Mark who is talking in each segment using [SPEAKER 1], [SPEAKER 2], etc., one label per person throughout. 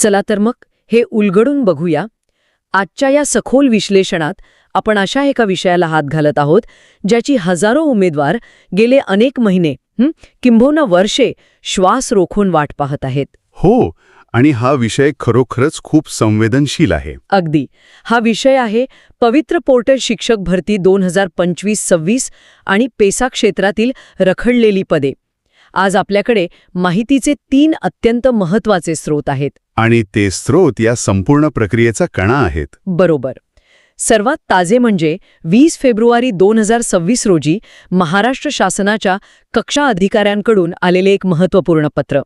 [SPEAKER 1] चला तर मग हे उलगडून बघूया. आजच्या या सखोल विश्लेषणात आपण अशा एका विषयाला हात घालत आहोत ज्याची हजारो उमेदवार गेले अनेक महिने किंबहुना वर्षे श्वास रोखून वाट पाहत आहेत.
[SPEAKER 2] हो, आणि हा विषय खरोखरच खूप संवेदनशील आहे.
[SPEAKER 1] अगदी. हा विषय आहे पवित्र पोर्टल शिक्षक भरती 2025-26 आणि पेसा क्षेत्रातील रखडलेली पदे. आज आपल्याकडे माहितीचे 3 अत्यंत महत्त्वाचे स्रोत आहेत.
[SPEAKER 2] आणि ते स्रोत या संपूर्ण प्रक्रियेचा कणा आहेत.
[SPEAKER 1] बरोबर. सर्वात ताजे म्हणजे 20 फेब्रुवारी 2026 रोजी महाराष्ट्र शासनाच्या कक्षा अधिकाऱ्यांकडून आलेले एक महत्त्वपूर्ण पत्र.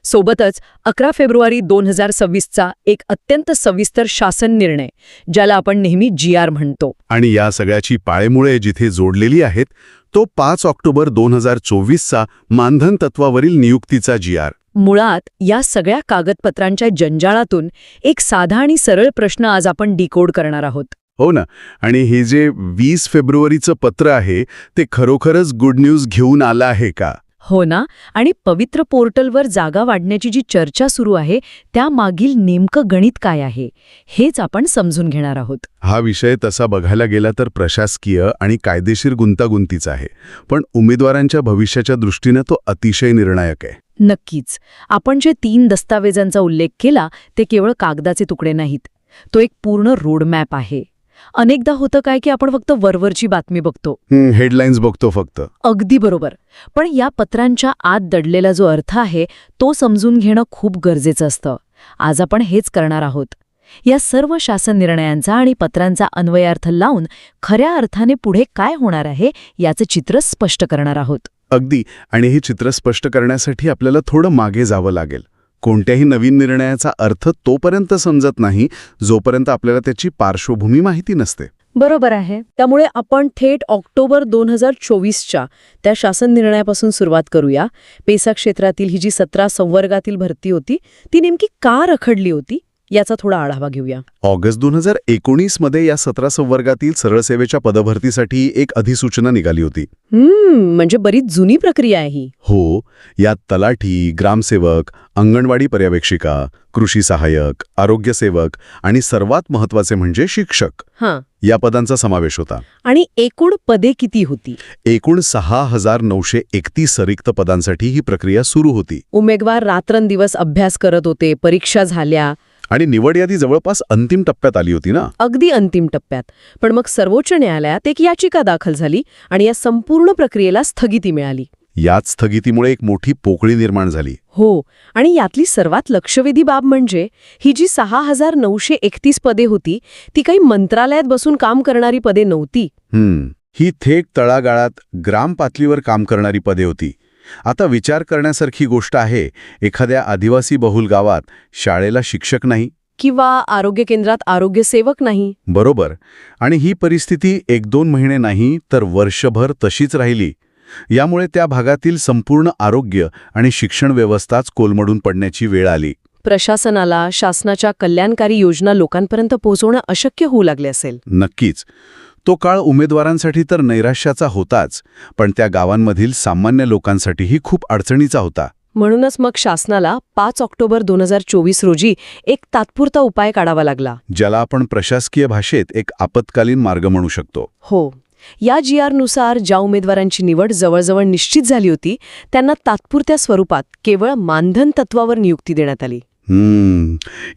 [SPEAKER 1] सोबतच 11 फेब्रुवारी 2026चा एक अत्यंत सविस्तर शासन निर्णय, ज्याला आपण नेहमी GR म्हणतो.
[SPEAKER 2] आणि या सगळ्याची पाळेमुळे जिथे जोडलेली आहेत तो 5 ऑक्टोबर 2024चा मानधन तत्वावरील नियुक्तीचा GR.
[SPEAKER 1] मुळात या सगळ्या कागदपत्रांच्या जंजाळातून एक साधा आणि सरळ प्रश्न आज आपण डिकोड करणार आहोत.
[SPEAKER 2] हो ना. आणि हे जे 20 फेब्रुवारीचं पत्र आहे ते खरोखरच गुड न्यूज घेऊन आलं आहे का?
[SPEAKER 1] हो ना. आणि पवित्र पोर्टलवर जागा वाढण्याची जी चर्चा सुरू आहे त्यामागील नेमकं गणित काय आहे हेच आपण समजून घेणार आहोत.
[SPEAKER 2] हा विषय तसा बघायला गेला तर प्रशासकीय आणि कायदेशीर गुंतागुंतीचा आहे, पण उमेदवारांच्या भविष्याच्या दृष्टीने तो अतिशय निर्णायक आहे.
[SPEAKER 1] नक्कीच. आपण जे 3 दस्तावेजांचा उल्लेख केला ते केवळ कागदाचे तुकडे नाहीत. तो एक पूर्ण रोडमॅप आहे. अनेकदा होतं काय की आपण फक्त वरवरची बातमी बघतो,
[SPEAKER 2] हेडलाईन्स बघतो फक्त.
[SPEAKER 1] अगदी बरोबर. पण या पत्रांच्या आत दडलेला जो अर्थ आहे तो समजून घेणं खूप गरजेचं असतं. आज आपण हेच करणार आहोत. या सर्व शासन निर्णयांचा आणि पत्रांचा अन्वयार्थ लावून खऱ्या अर्थाने पुढे काय होणार आहे याचं चित्र स्पष्ट करणार आहोत.
[SPEAKER 2] अगदी. आणि हे चित्र स्पष्ट करण्यासाठी आपल्याला थोडं मागे जावं लागेल. कोणत्याही नवीन निर्णयाचा अर्थ तोपर्यंत समजत नाही जोपर्यंत आपल्याला त्याची पार्श्वभूमी माहिती नसते.
[SPEAKER 1] बरोबर आहे. त्यामुळे आपण थेट ऑक्टोबर 2024च्या त्या शासन निर्णयापासून सुरुवात करूया. पेसा क्षेत्रातील ही जी 17 संवर्गातील भरती होती ती नेमकी का रखडली होती याचा थोडा आढावा घेऊया.
[SPEAKER 2] ऑगस्ट 2019 मध्ये या 17 संवर्गातील सरळ सेवेच्या पदभरतीसाठी एक अधिसूचना निघाली होती.
[SPEAKER 1] म्हणजे बरीच जुनी प्रक्रिया आहे ही.
[SPEAKER 2] हो. यात तलाठी, ग्रामसेवक, अंगणवाडी पर्यवेक्षिका, कृषी सहाय्यक, आरोग्यसेवक आणि सर्वात महत्त्वाचे म्हणजे शिक्षक या पदांचा समावेश होता.
[SPEAKER 1] आणि एकूण पदे किती होती?
[SPEAKER 2] एकूण 6,931 रिक्त पदांसाठी ही प्रक्रिया सुरू होती.
[SPEAKER 1] उमेदवार रात्रंदिवस अभ्यास करत होते, परीक्षा झाल्या
[SPEAKER 2] आणि निवड यादी जवळपास अंतिम टप्प्यात आली होती ना.
[SPEAKER 1] अगदी अंतिम टप्प्यात. पण मग सर्वोच्च न्यायालयात एक याचिका दाखल झाली आणि या संपूर्ण प्रक्रियेला स्थगिती मिळाली.
[SPEAKER 2] याच स्थगितीमुळे एक मोठी पोकळी निर्माण झाली.
[SPEAKER 1] हो. आणि यातली सर्वात लक्षवेधी बाब म्हणजे ही जी 6,931 पदे होती ती काही मंत्रालयात बसून काम करणारी पदे नव्हती.
[SPEAKER 2] ही थेट तळागाळात ग्राम पातळीवर काम करणारी पदे होती. आता विचार करण्यासारखी गोष्ट आहे, एखाद्या आदिवासी बहुल गावात शाळेला शिक्षक नाही
[SPEAKER 1] किंवा आरोग्य केंद्रात आरोग्यसेवक नाही.
[SPEAKER 2] बरोबर. आणि ही परिस्थिती 1-2 महिने नाही तर वर्षभर तशीच राहिली. यामुळे त्या भागातील संपूर्ण आरोग्य आणि शिक्षण व्यवस्थाच कोलमडून पडण्याची वेळ आली.
[SPEAKER 1] प्रशासनाला शासनाच्या कल्याणकारी योजना लोकांपर्यंत पोहोचवणं अशक्य होऊ लागले असेल.
[SPEAKER 2] नक्कीच. तो काळ उमेदवारांसाठी तर नैराश्याचा होताच, पण त्या गावांमधील सामान्य लोकांसाठीही खूप अडचणीचा होता.
[SPEAKER 1] म्हणूनच मग शासनाला 5 ऑक्टोबर 2024 रोजी एक तात्पुरता उपाय काढावा लागला,
[SPEAKER 2] ज्याला आपण प्रशासकीय भाषेत एक आपत्कालीन मार्ग म्हणू शकतो.
[SPEAKER 1] हो. या GR नुसार ज्या उमेदवारांची निवड जवळजवळ निश्चित झाली होती त्यांना तात्पुरत्या स्वरूपात केवळ मानधन तत्वावर नियुक्ती देण्यात आली.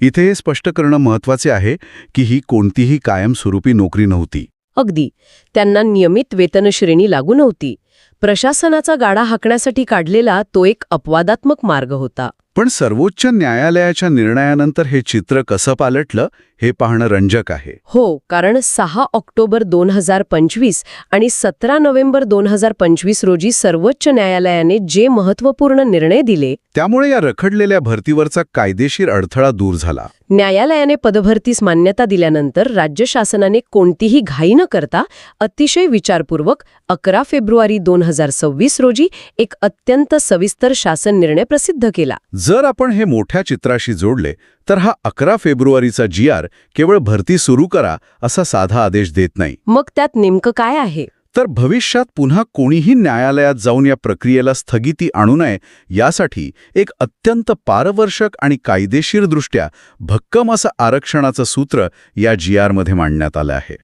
[SPEAKER 2] इथे हे स्पष्ट करणं महत्त्वाचे आहे की ही कोणतीही कायमस्वरूपी नोकरी नव्हती.
[SPEAKER 1] अगदी. त्यांना नियमित वेतनश्रेणी लागू नव्हती. प्रशासनाचा गाडा हाकण्यासाठी काढलेला तो एक अपवादात्मक मार्ग होता.
[SPEAKER 2] पण सर्वोच्च न्यायालयाच्या निर्णयानंतर हे चित्र कसं पालटलं हे पाहणं रंजक आहे.
[SPEAKER 1] हो. कारण 6 ऑक्टोबर 2025 आणि 17 नोव्हेंबर 2025 रोजी सर्वोच्च न्यायालयाने जे महत्त्वपूर्ण निर्णय दिले
[SPEAKER 2] त्यामुळे या रखडलेल्या भरतीवरचा कायदेशीर अडथळा दूर झाला.
[SPEAKER 1] न्यायालयाने पदभरतीस मान्यता दिल्यानंतर राज्य शासनाने कोणतीही घाई न करता अतिशय विचारपूर्वक 11 फेब्रुवारी 2026 रोजी एक अत्यंत सविस्तर शासन निर्णय प्रसिद्ध केला.
[SPEAKER 2] जर आपण हे मोठ्या चित्राशी जोडले तर हा 11 फेब्रुवारीचा GR केवळ भरती सुरू करा असा साधा आदेश देत नाही.
[SPEAKER 1] मग त्यात नेमकं काय आहे?
[SPEAKER 2] तर भविष्यात पुन्हा कोणीही न्यायालयात जाऊन या प्रक्रियेला स्थगिती आणू नये यासाठी एक अत्यंत पारदर्शक आणि कायदेशीरदृष्ट्या भक्कम असं आरक्षणाचं सूत्र या GR मध्ये मांडण्यात आलं आहे.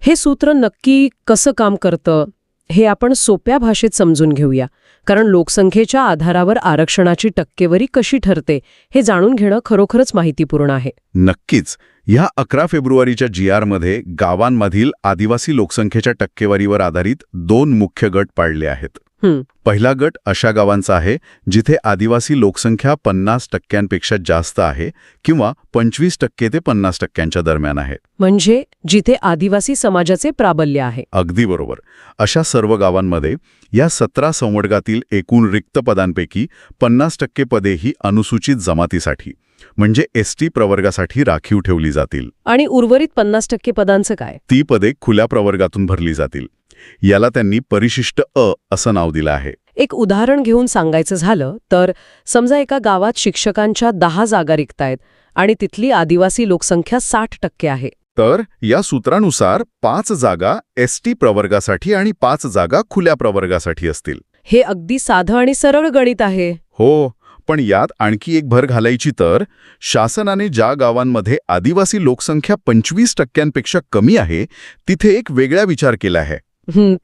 [SPEAKER 1] हे सूत्र नक्की कसं काम करतं हे आपण सोप्या भाषेत समजून घेऊया, कारण लोकसंख्येच्या आधारावर आरक्षणाची टक्केवारी कशी ठरते हे जाणून घेणं खरोखरच माहितीपूर्ण आहे.
[SPEAKER 2] नक्कीच. ह्या 11 फेब्रुवारीच्या GR मध्ये गावांमधील आदिवासी लोकसंख्येच्या टक्केवारीवर आधारित 2 मुख्य गट पाडले आहेत. पहिला गट अशा गावांचा आहे जिथे आदिवासी लोकसंख्या 50% जास्त आहे किंवा 25% ते 50% दरम्यान आहे.
[SPEAKER 1] म्हणजे जिथे आदिवासी समाजाचे प्राबल्य आहे.
[SPEAKER 2] अगदी बरोबर. अशा सर्व गावांमध्ये या 17 संवर्गातील एकूण रिक्त पदांपैकी 50% पदे ही अनुसूचित जमातीसाठी म्हणजे ST प्रवर्गासाठी राखीव ठेवली जातील.
[SPEAKER 1] आणि उर्वरित 50% पदांचं काय?
[SPEAKER 2] ती पदे खुल्या प्रवर्गातून भरली जातील. याला त्यांनी परिशिष्ट अ असं नाव दिलं आहे.
[SPEAKER 1] एक उदाहरण घेऊन सांगायचं झालं तर समजा एका गावात शिक्षकांच्या 10 जागा रिक्त आहेत आणि तिथली आदिवासी लोकसंख्या 60% आहे.
[SPEAKER 2] तर या सूत्रानुसार 5 जागा ST प्रवर्गासाठी आणि 5 जागा खुल्या प्रवर्गासाठी असतील.
[SPEAKER 1] हे अगदी साधं आणि सरळ गणित आहे.
[SPEAKER 2] हो, पण यात आणखी एक भर घालायची तर शासनाने ज्या गावांमध्ये आदिवासी लोकसंख्या 25% कमी आहे तिथे एक वेगळा विचार केला आहे.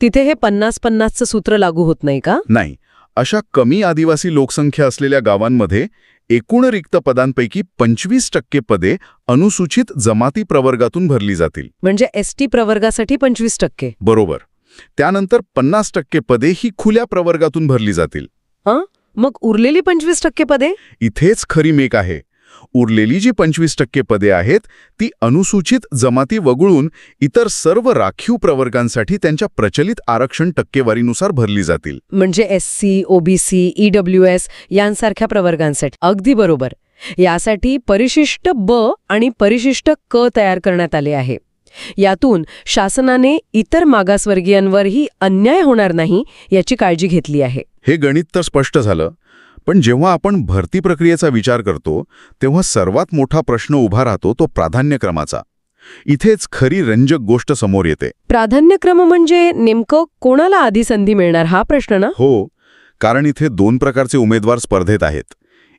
[SPEAKER 1] तिथे हे 50-50चं सूत्र लागू होत नाही का?
[SPEAKER 2] नाही. अशा कमी आदिवासी लोकसंख्या असलेल्या गावांमध्ये एकूण रिक्त पदांपैकी 25% पदे अनुसूचित जमाती प्रवर्गातून भरली जातील.
[SPEAKER 1] म्हणजे ST प्रवर्गासाठी 25%.
[SPEAKER 2] बरोबर. त्यानंतर 50% पदे ही खुल्या प्रवर्गातून भरली जातील.
[SPEAKER 1] मग उरलेली 25% पदे?
[SPEAKER 2] इथेच खरी मेक आहे. उरलेली जी 25% पदे आहेत ती अनुसूचित जमाती वगळून इतर सर्व राखीव प्रवर्गांसाठी त्यांच्या प्रचलित आरक्षण टक्केवारीनुसार भरली जातील.
[SPEAKER 1] म्हणजे SC, OBC, EWS यांसारख्या प्रवर्गांसाठी. अगदी बरोबर. यासाठी परिशिष्ट ब आणि परिशिष्ट क तयार करण्यात आले आहे. यातून शासनाने इतर मागासवर्गीयांवरही अन्याय होणार नाही याची काळजी घेतली आहे.
[SPEAKER 2] हे गणित तर स्पष्ट झालं. पण जेव्हा आपण भरती प्रक्रियेचा विचार करतो तेव्हा सर्वात मोठा प्रश्न उभा राहतो तो प्राधान्यक्रमाचा. इथेच खरी रंजक गोष्ट समोर येते.
[SPEAKER 1] प्राधान्यक्रम म्हणजे नेमकं कोणाला आधी संधी मिळणार हा प्रश्न ना?
[SPEAKER 2] हो, कारण इथे 2 प्रकारचे उमेदवार स्पर्धेत आहेत.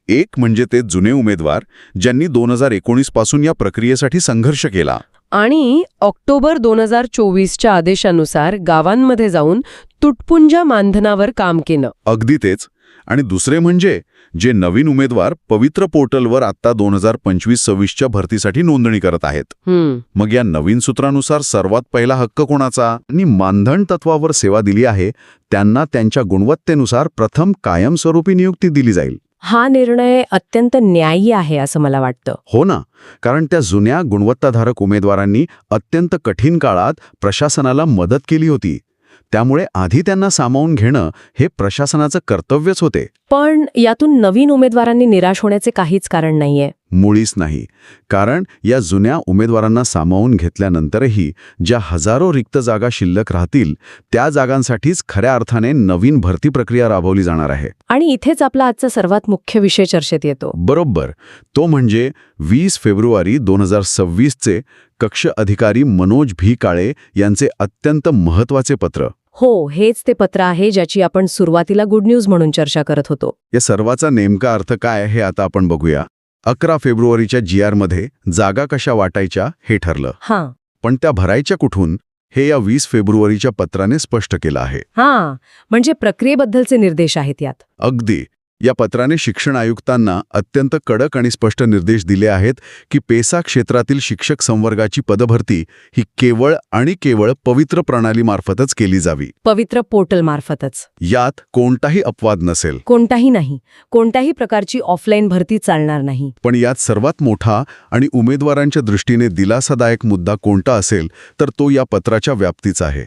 [SPEAKER 2] एक म्हणजे ते जुने उमेदवार ज्यांनी 2019 पासून या प्रक्रियेसाठी संघर्ष केला
[SPEAKER 1] आणि ऑक्टोबर 2024च्या आदेशानुसार गावांमध्ये जाऊन तुटपुंजा मानधनावर काम केलं.
[SPEAKER 2] अगदी तेच. आणि दुसरे म्हणजे जे नवीन उमेदवार पवित्र पोर्टलवर आत्ता 2025-26च्या भरतीसाठी नोंदणी करत आहेत. मग या नवीन सूत्रानुसार सर्वात पहिला हक्क कोणाचा? आणि मानधन तत्वावर सेवा दिली आहे त्यांना त्यांच्या गुणवत्तेनुसार प्रथम कायमस्वरूपी नियुक्ती दिली जाईल.
[SPEAKER 1] हा निर्णय अत्यंत न्यायी आहे असं मला वाटतं.
[SPEAKER 2] हो ना, कारण त्या जुन्या गुणवत्ताधारक उमेदवारांनी अत्यंत कठीण काळात प्रशासनाला मदत केली होती. त्यामुळे आधी त्यांना सामावून घेणं हे प्रशासनाचं कर्तव्यच होते.
[SPEAKER 1] पण यातून नवीन उमेदवारांनी निराश होण्याचे काहीच कारण नाहीये.
[SPEAKER 2] मुळीच नाही. कारण या जुन्या उमेदवारांना सामावून घेतल्यानंतरही ज्या हजारो रिक्त जागा शिल्लक राहतील त्या जागांसाठीच खऱ्या अर्थाने नवीन भरती प्रक्रिया राबवली जाणार आहे.
[SPEAKER 1] आणि इथेच आपला आजचा सर्वात मुख्य विषय चर्चेत येतो.
[SPEAKER 2] बरोबर. तो म्हणजे 20 फेब्रुवारी 2026चे कक्ष अधिकारी मनोज भी काळे यांचे अत्यंत महत्त्वाचे पत्र.
[SPEAKER 1] हो, हेच ते पत्र आहे ज्याची आपण सुरुवातीला गुड न्यूज म्हणून चर्चा करत होतो.
[SPEAKER 2] या सर्वाचा नेमका अर्थ काय हे आता आपण बघूया. 11 फेब्रुवारीच्या GR मध्ये जागा कशा वाटायच्या हे ठरलं. पण त्या भरायच्या कुठून हे या 20 फेब्रुवारीच्या पत्राने स्पष्ट केलं आहे.
[SPEAKER 1] म्हणजे प्रक्रियेबद्दलचे निर्देश आहेत यात.
[SPEAKER 2] अगदी. या पत्राने शिक्षण आयुक्तांना अत्यंत कडक आणि स्पष्ट निर्देश दिले आहेत की पेसा क्षेत्रातील शिक्षक संवर्गाची पदभरती ही केवळ आणि केवळ पवित्र प्रणालीमार्फतच केली जावी.
[SPEAKER 1] पवित्र पोर्टल मार्फतच.
[SPEAKER 2] यात कोणताही अपवाद नसेल.
[SPEAKER 1] कोणताही नाही. कोणत्याही प्रकारची ऑफलाईन भरती चालणार नाही.
[SPEAKER 2] पण यात सर्वात मोठा आणि उमेदवारांच्या दृष्टीने दिलासादायक मुद्दा कोणता असेल तर तो या पत्राच्या व्याप्तीचा आहे.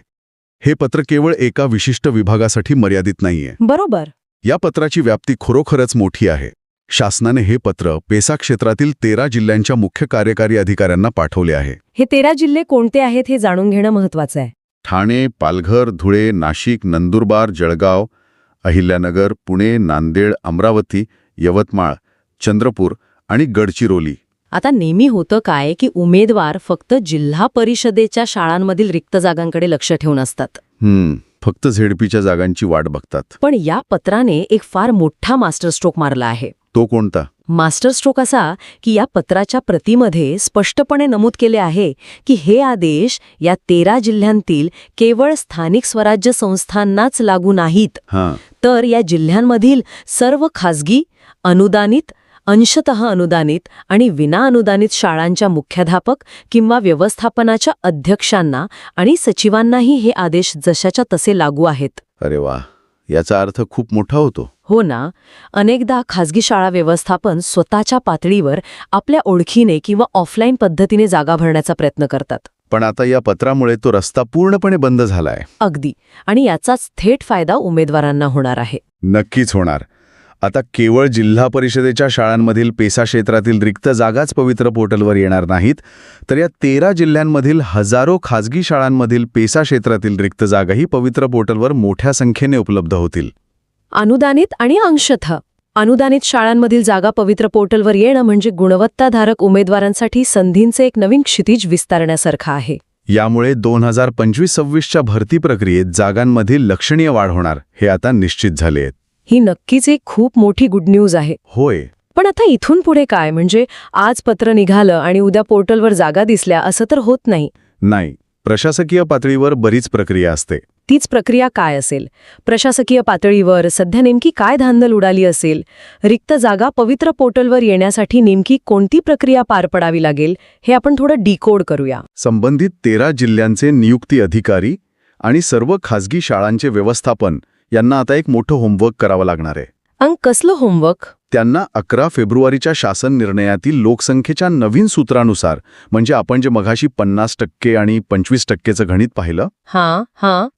[SPEAKER 2] हे पत्र केवळ एका विशिष्ट विभागासाठी मर्यादित नाहीये.
[SPEAKER 1] बरोबर.
[SPEAKER 2] या पत्राची व्याप्ती खरोखरच मोठी आहे. शासनाने हे पत्र पेसा क्षेत्रातील 13 जिल्ह्यांच्या मुख्य कार्यकारी अधिकाऱ्यांना पाठवले आहे.
[SPEAKER 1] हे 13 जिल्हे कोणते आहेत हे जाणून घेणं महत्त्वाचं आहे.
[SPEAKER 2] ठाणे, पालघर, धुळे, नाशिक, नंदुरबार, जळगाव, अहिल्यानगर, पुणे, नांदेड, अमरावती, यवतमाळ, चंद्रपूर आणि गडचिरोली.
[SPEAKER 1] आता नेहमी होतं काय की उमेदवार फक्त जिल्हा परिषदेच्या शाळांमधील रिक्त जागांकडे लक्ष ठेवून असतात.
[SPEAKER 2] फक्त झेडपीच्या जागांची वाट बघतात.
[SPEAKER 1] पण या पत्राने एक फार मोठा मास्टरस्ट्रोक मारला आहे.
[SPEAKER 2] तो कोणता?
[SPEAKER 1] मास्टरस्ट्रोक असा की या पत्राच्या प्रतीमध्ये स्पष्टपणे नमूद केले आहे की हे आदेश या 13 जिल्ह्यांतील केवळ स्थानिक स्वराज्य संस्थांनाच लागू नाहीत, तर या जिल्ह्यांमधील सर्व खासगी, अनुदानित, अंशतः अनुदानित आणि विनाअनुदानित शाळांच्या मुख्याध्यापक किंवा व्यवस्थापनाच्या अध्यक्षांना आणि सचिवांनाही हे आदेश जशाच्या तसे लागू आहेत.
[SPEAKER 2] अरे वा, याचा अर्थ खूप मोठा होतो.
[SPEAKER 1] हो ना. अनेकदा खासगी शाळा व्यवस्थापन स्वतःच्या पातळीवर आपल्या ओळखीने किंवा ऑफलाईन पद्धतीने जागा भरण्याचा प्रयत्न करतात.
[SPEAKER 2] पण आता या पत्रामुळे तो रस्ता पूर्णपणे बंद झालाय.
[SPEAKER 1] अगदी. आणि याचाच थेट फायदा उमेदवारांना होणार आहे.
[SPEAKER 2] नक्कीच होणार. आता केवळ जिल्हा परिषदेच्या शाळांमधील पेसा क्षेत्रातील रिक्त जागाच पवित्र पोर्टलवर येणार नाहीत, तर या 13 जिल्ह्यांमधील हजारो खासगी शाळांमधील पेसा क्षेत्रातील रिक्त जागाही पवित्र पोर्टलवर मोठ्या संख्येने उपलब्ध होतील.
[SPEAKER 1] अनुदानित आणि अंशतः अनुदानित शाळांमधील जागा पवित्र पोर्टलवर येणं म्हणजे गुणवत्ताधारक उमेदवारांसाठी संधींचे एक नवीन क्षितिज विस्तारण्यासारखं आहे.
[SPEAKER 2] यामुळे 2025-26च्या भरती प्रक्रियेत जागांमधील लक्षणीय वाढ होणार हे आता निश्चित झाले आहेत.
[SPEAKER 1] ही नक्कीच एक खूप मोठी गुड न्यूज आहे.
[SPEAKER 2] होय.
[SPEAKER 1] पण आता इथून पुढे काय? म्हणजे आज पत्र निघालं आणि उद्या पोर्टलवर जागा दिसल्या असं तर होत नाही.
[SPEAKER 2] नाही. प्रशासकीय पातळीवर बरीच प्रक्रिया असते.
[SPEAKER 1] तीच प्रक्रिया काय असेल? प्रशासकीय पातळीवर सध्या नेमकी काय धांदल उडाली असेल? रिक्त जागा पवित्र पोर्टलवर येण्यासाठी नेमकी कोणती प्रक्रिया पार पडावी लागेल हे आपण थोडं डिकोड करूया.
[SPEAKER 2] संबंधित 13 जिल्ह्यांचे नियुक्ती अधिकारी आणि सर्व खासगी शाळांचे व्यवस्थापन यांना आता एक मोठं होमवर्क करावं लागणार आहे.
[SPEAKER 1] कसलं होमवर्क?
[SPEAKER 2] त्यांना 11 फेब्रुवारीच्या शासन निर्णयातील लोकसंख्येच्या नवीन सूत्रानुसार, म्हणजे आपण जे मघाशी 50% आणि 25%चं गणित पाहिलं,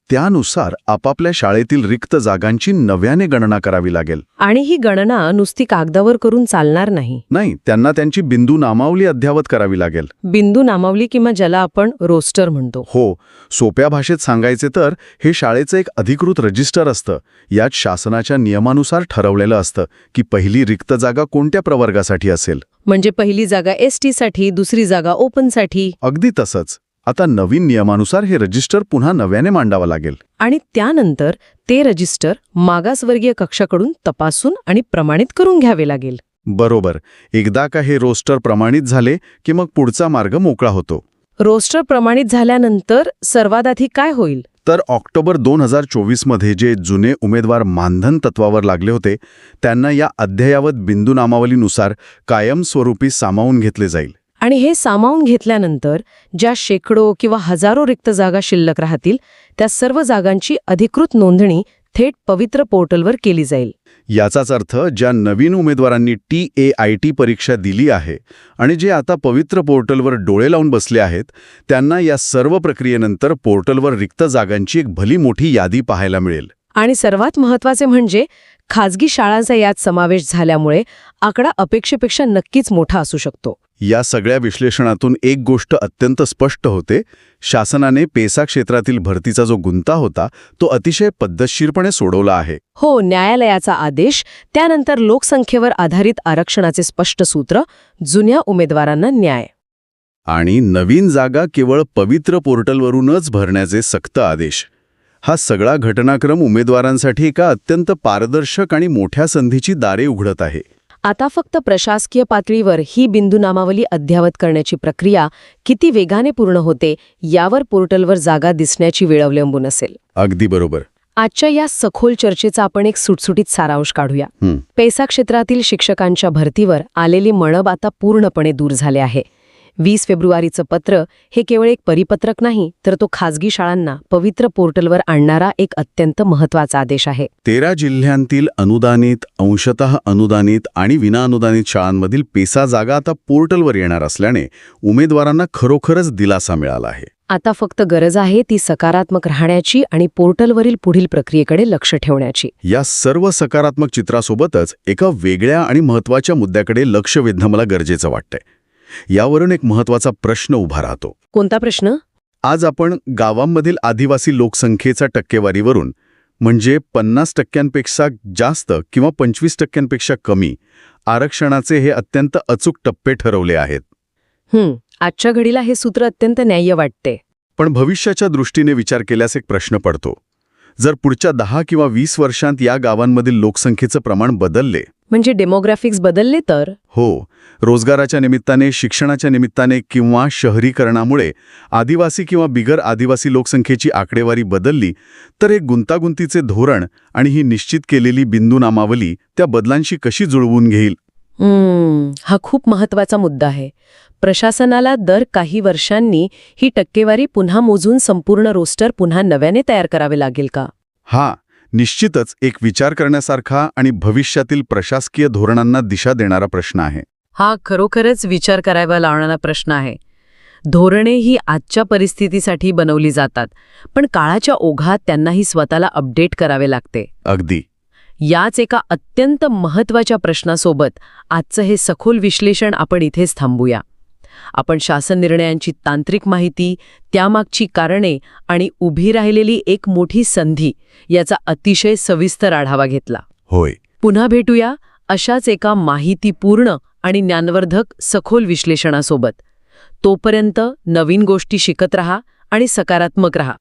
[SPEAKER 2] त्यानुसार आपापल्या शाळेतील रिक्त जागांची नव्याने गणना करावी लागेल.
[SPEAKER 1] आणि ही गणना नुसती कागदावर करून चालणार नाही.
[SPEAKER 2] नाही, त्यांना त्यांची बिंदू नामावली अद्यावत करावी लागेल.
[SPEAKER 1] बिंदू नामावली किंवा ज्याला आपण रोस्टर म्हणतो.
[SPEAKER 2] हो. सोप्या भाषेत सांगायचे तर हे शाळेचं एक अधिकृत रजिस्टर असतं. यात शासनाच्या नियमानुसार ठरवलेलं असतं की पहिली रिक्त जागा कोणत्या प्रवर्गासाठी असेल.
[SPEAKER 1] म्हणजे पहिली जागा ST साठी, दुसरी जागा ओपनसाठी.
[SPEAKER 2] अगदी तसंच. आता नवीन नियमानुसार हे रजिस्टर पुन्हा नव्याने मांडावं लागेल.
[SPEAKER 1] आणि त्यानंतर ते रजिस्टर मागासवर्गीय कक्षाकडून तपासून आणि प्रमाणित करून घ्यावे लागेल.
[SPEAKER 2] बरोबर. एकदा का हे रोस्टर प्रमाणित झाले की मग पुढचा मार्ग मोकळा होतो.
[SPEAKER 1] रोस्टर प्रमाणित झाल्यानंतर सर्वात आधी काय होईल?
[SPEAKER 2] तर ऑक्टोबर 2024मध्ये जे जुने उमेदवार मानधन तत्वावर लागले होते त्यांना या अद्ययावत बिंदू नामावलीनुसार कायमस्वरूपी सामावून घेतले जाईल.
[SPEAKER 1] आणि हे सामावून घेतल्यानंतर ज्या शेकडो किंवा हजारो रिक्त जागा शिल्लक राहतील त्या सर्व जागांची अधिकृत नोंदणी थेट पवित्र पोर्टलवर केली जाईल.
[SPEAKER 2] याचाच अर्थ ज्या नवीन उमेदवारांनी TAIT परीक्षा दिली आहे आणि जे आता पवित्र पोर्टलवर डोळे लावून बसले आहेत त्यांना या सर्व प्रक्रियेनंतर पोर्टलवर रिक्त जागांची एक भली मोठी यादी पाहायला मिळेल.
[SPEAKER 1] आणि सर्वात महत्त्वाचे म्हणजे खाजगी शाळांचा यात समावेश झाल्यामुळे आकडा अपेक्षेपेक्षा नक्कीच मोठा असू शकतो.
[SPEAKER 2] या सगळ्या विश्लेषणातून एक गोष्ट अत्यंत स्पष्ट होते. शासनाने पेसा क्षेत्रातील भरतीचा जो गुंता होता तो अतिशय पद्धतशीरपणे सोडवला आहे.
[SPEAKER 1] हो. न्यायालयाचा आदेश, त्यानंतर लोकसंख्येवर आधारित आरक्षणाचे स्पष्ट सूत्र, जुन्या उमेदवारांना न्याय
[SPEAKER 2] आणि नवीन जागा केवळ पवित्र पोर्टलवरूनच भरण्याचे सक्त आदेश. हा सगळा घटनाक्रम उमेदवारांसाठी एका अत्यंत पारदर्शक आणि मोठ्या संधीची दारे उघडत आहे.
[SPEAKER 1] आता फक्त प्रशासकीय पातळीवर ही बिंदू नामावली अद्यावत करण्याची प्रक्रिया किती वेगाने पूर्ण होते यावर पोर्टलवर जागा दिसण्याची वेळ अवलंबून असेल.
[SPEAKER 2] अगदी बरोबर.
[SPEAKER 1] आजच्या या सखोल चर्चेचा आपण एक सुटसुटीत सारांश काढूया. पेसा क्षेत्रातील शिक्षकांच्या भरतीवर आलेली मळब आता पूर्णपणे दूर झाले आहे. 20 फेब्रुवारीचं पत्र हे केवळ एक परिपत्रक नाही, तर तो खाजगी शाळांना पवित्र पोर्टलवर आणणारा एक अत्यंत महत्त्वाचा आदेश आहे.
[SPEAKER 2] 13 जिल्ह्यांतील अनुदानित, अंशतः अनुदानित आणि विनाअनुदानित शाळांमधील पेसा जागा आता पोर्टलवर येणार असल्याने उमेदवारांना खरोखरच दिलासा मिळाला आहे.
[SPEAKER 1] आता फक्त गरज आहे ती सकारात्मक राहण्याची आणि पोर्टलवरील पुढील प्रक्रियेकडे लक्ष ठेवण्याची.
[SPEAKER 2] या सर्व सकारात्मक चित्रासोबतच एका वेगळ्या आणि महत्त्वाच्या मुद्द्याकडे लक्ष वेधणं मला गरजेचं वाटतंय. यावरून एक महत्त्वाचा प्रश्न उभा राहतो.
[SPEAKER 1] कोणता प्रश्न?
[SPEAKER 2] आज आपण गावांमधील आदिवासी लोकसंख्येच्या टक्केवारीवरून म्हणजे 50% जास्त किंवा 25% कमी आरक्षणाचे हे अत्यंत अचूक टप्पे ठरवले आहेत.
[SPEAKER 1] आजच्या घडीला हे सूत्र अत्यंत न्याय्य वाटते.
[SPEAKER 2] पण भविष्याच्या दृष्टीने विचार केल्यास एक प्रश्न पडतो. जर पुढच्या 10 किंवा 20 वर्षांत या गावांमधील लोकसंख्येचं प्रमाण बदलले,
[SPEAKER 1] म्हणजे डेमोग्राफिक्स बदलले तर?
[SPEAKER 2] हो, रोजगाराच्या निमित्ताने, शिक्षणाच्या निमित्ताने किंवा शहरीकरणामुळे आदिवासी किंवा बिगर आदिवासी लोकसंख्येची आकडेवारी बदलली तर एक गुंतागुंतीचे धोरण आणि ही निश्चित केलेली बिंदू नामावली त्या बदलांशी कशी जुळवून घेईल?
[SPEAKER 1] हा खूप महत्वाचा मुद्दा आहे. प्रशासनाला दर काही वर्षांनी ही टक्केवारी पुन्हा मोजून संपूर्ण रोस्टर पुन्हा नव्याने तयार करावे लागेल का?
[SPEAKER 2] हा निश्चितच एक विचार करण्यासारखा आणि भविष्यातील प्रशासकीय धोरणांना दिशा देणारा प्रश्न आहे.
[SPEAKER 1] हा खरोखरच विचार करायला लावणारा प्रश्न आहे. धोरणे ही आजच्या परिस्थितीसाठी बनवली जातात, पण काळाच्या ओघात त्यांनाही स्वतःला अपडेट करावे लागते.
[SPEAKER 2] अगदी.
[SPEAKER 1] याच एका अत्यंत महत्त्वाच्या प्रश्नासोबत आजचं हे सखोल विश्लेषण आपण इथेच थांबूया. आपण शासन निर्णयांची तांत्रिक माहिती, त्यामागची कारणे आणि उभी राहिलेली एक मोठी संधी याचा अतिशय सविस्तर आढावा घेतला.
[SPEAKER 2] होय.
[SPEAKER 1] पुन्हा भेटूया अशाच एका माहितीपूर्ण आणि ज्ञानवर्धक सखोल विश्लेषणासोबत. तोपर्यंत नवीन गोष्टी शिकत रहा आणि सकारात्मक रहा.